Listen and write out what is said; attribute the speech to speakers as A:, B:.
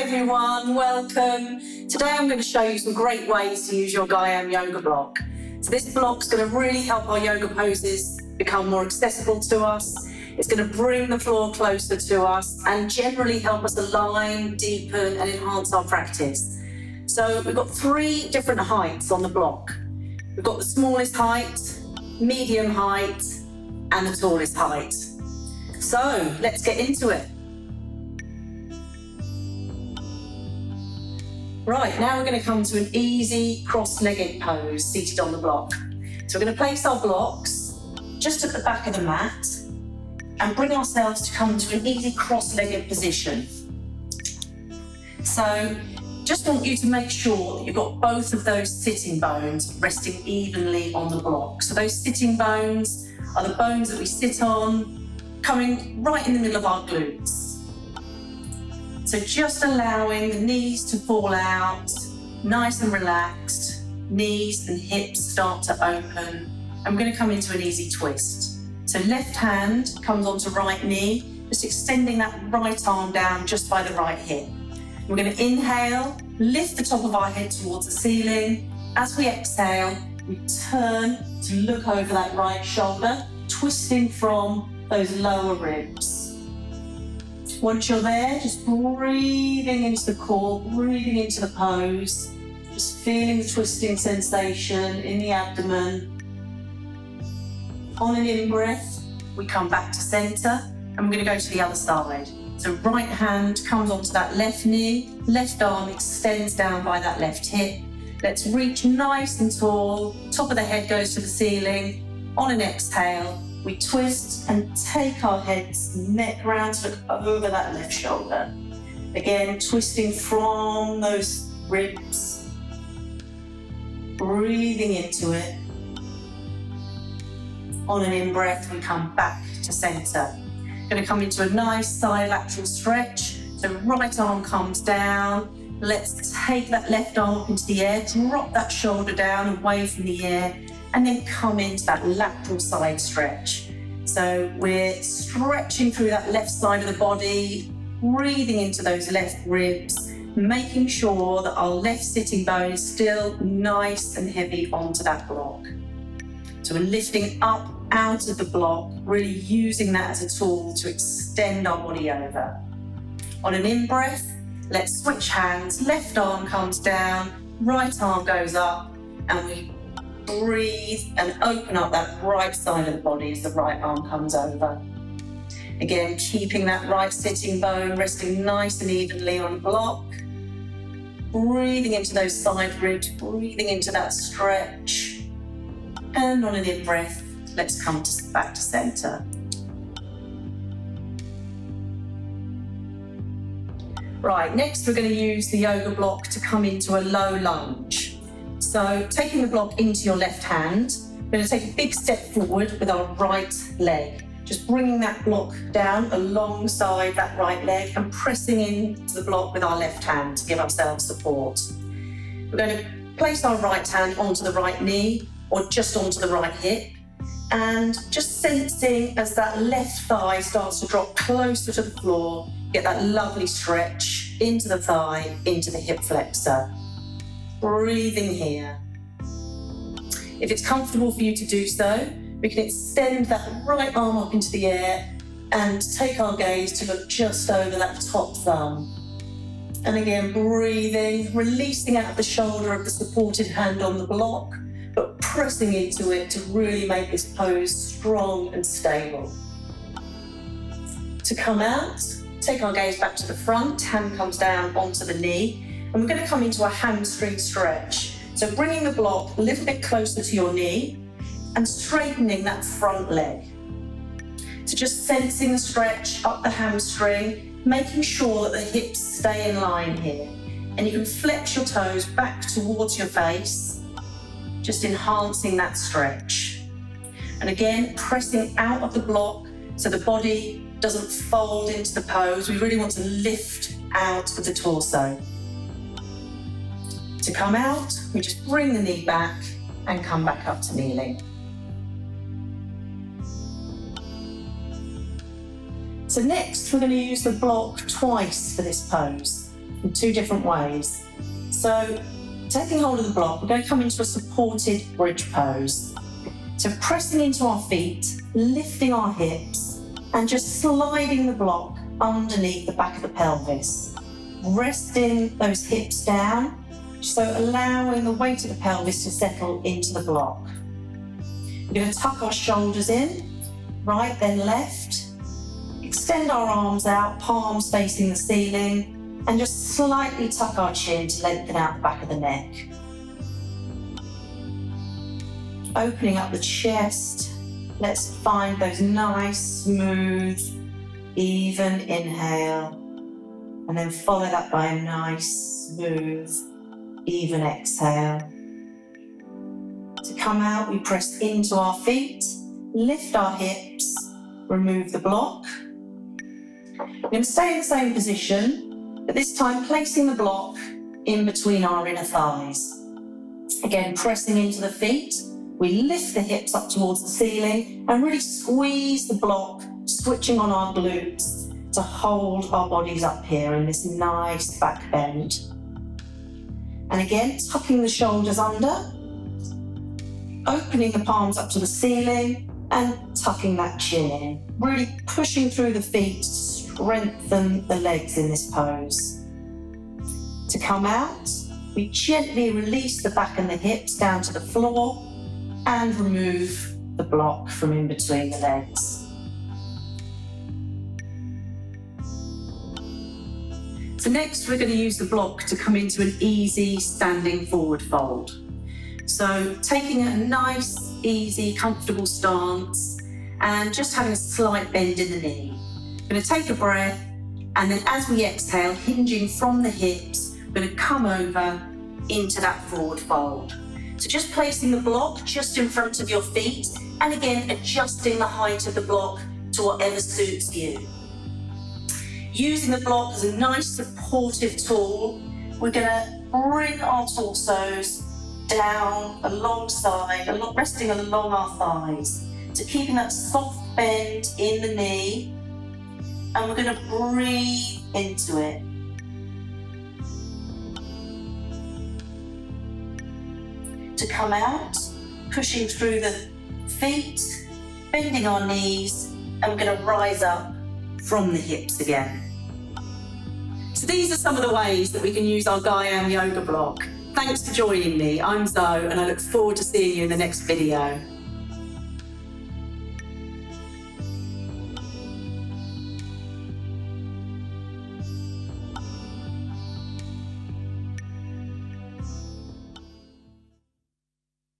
A: everyone, welcome. Today I'm going to show you some great ways to use your Gaiam yoga block. So this block's going to really help our yoga poses become more accessible to us. It's going to bring the floor closer to us and generally help us align, deepen and enhance our practice. So we've got 3 different heights on the block. We've got the smallest height, medium height and the tallest height. So let's get into it. Right, now we're going to come to an easy cross-legged pose seated on the block. So we're going to place our blocks just at the back of the mat and bring ourselves to come to an easy cross-legged position. So just want you to make sure that you've got both of those sitting bones resting evenly on the block. So those sitting bones are the bones that we sit on, coming right in the middle of our glutes. So just allowing the knees to fall out, nice and relaxed, knees and hips start to open. I'm going to come into an easy twist. So left hand comes onto right knee, just extending that right arm down just by the right hip. We're going to inhale, lift the top of our head towards the ceiling. As we exhale, we turn to look over that right shoulder, twisting from those lower ribs. Once you're there, just breathing into the core, breathing into the pose, just feeling the twisting sensation in the abdomen. On an in-breath, we come back to center and we're going to go to the other side. So right hand comes onto that left knee, left arm extends down by that left hip. Let's reach nice and tall, top of the head goes to the ceiling. On an exhale, we twist and take our head's neck round to look over that left shoulder. Again, twisting from those ribs, breathing into it. On an in-breath, we come back to center. Going to come into a nice side lateral stretch. So right arm comes down. Let's take that left arm up into the air, drop that shoulder down away from the air, and then come into that lateral side stretch. So we're stretching through that left side of the body, breathing into those left ribs, making sure that our left sitting bone is still nice and heavy onto that block. So we're lifting up out of the block, really using that as a tool to extend our body over. On an in-breath, let's switch hands. Left arm comes down, right arm goes up, and we breathe and open up that right side of the body as the right arm comes over. Again, keeping that right sitting bone resting nice and evenly on the block. Breathing into those side ribs, breathing into that stretch. And on an in-breath, let's come back to center. Right, next we're going to use the yoga block to come into a low lunge. So taking the block into your left hand, we're going to take a big step forward with our right leg. Just bringing that block down alongside that right leg and pressing into the block with our left hand to give ourselves support. We're going to place our right hand onto the right knee or just onto the right hip and just sensing as that left thigh starts to drop closer to the floor, get that lovely stretch into the thigh, into the hip flexor. Breathing here. If it's comfortable for you to do so, we can extend that right arm up into the air and take our gaze to look just over that top thumb. And again, breathing, releasing out the shoulder of the supported hand on the block, but pressing into it to really make this pose strong and stable. To come out, take our gaze back to the front, hand comes down onto the knee, and we're going to come into a hamstring stretch. So bringing the block a little bit closer to your knee and straightening that front leg. So just sensing the stretch up the hamstring, making sure that the hips stay in line here. And you can flex your toes back towards your face, just enhancing that stretch. And again, pressing out of the block so the body doesn't fold into the pose. We really want to lift out of the torso. To come out, we just bring the knee back and come back up to kneeling. So next, we're going to use the block twice for this pose. in 2 different ways. So taking hold of the block, we're going to come into a supported bridge pose. So pressing into our feet, lifting our hips, and just sliding the block underneath the back of the pelvis. Resting those hips down, so allowing the weight of the pelvis to settle into the block. We're going to tuck our shoulders in, right then left. Extend our arms out, palms facing the ceiling, and just slightly tuck our chin to lengthen out the back of the neck. Opening up the chest, let's find those nice, smooth, even inhale, and then follow that by a nice, smooth, even exhale. To come out, we press into our feet, lift our hips, remove the block. We're going to stay in the same position, but this time placing the block in between our inner thighs. Again, pressing into the feet, we lift the hips up towards the ceiling and really squeeze the block, switching on our glutes to hold our bodies up here in this nice back bend. And again, tucking the shoulders under, opening the palms up to the ceiling and tucking that chin in, really pushing through the feet to strengthen the legs in this pose. To come out, we gently release the back and the hips down to the floor and remove the block from in between the legs. So next we're going to use the block to come into an easy standing forward fold. So taking a nice, easy, comfortable stance and just having a slight bend in the knee. We're going to take a breath, and then as we exhale, hinging from the hips, we're going to come over into that forward fold. So just placing the block just in front of your feet, and again, adjusting the height of the block to whatever suits you. Using the block as a nice supportive tool, we're going to bring our torsos down alongside, resting along our thighs. So keeping that soft bend in the knee, and we're going to breathe into it. To come out, pushing through the feet, bending our knees, and we're going to rise up from the hips again. So these are some of the ways that we can use our Gaiam yoga block. Thanks for joining me. I'm Zoe, and I look forward to seeing you in the next video.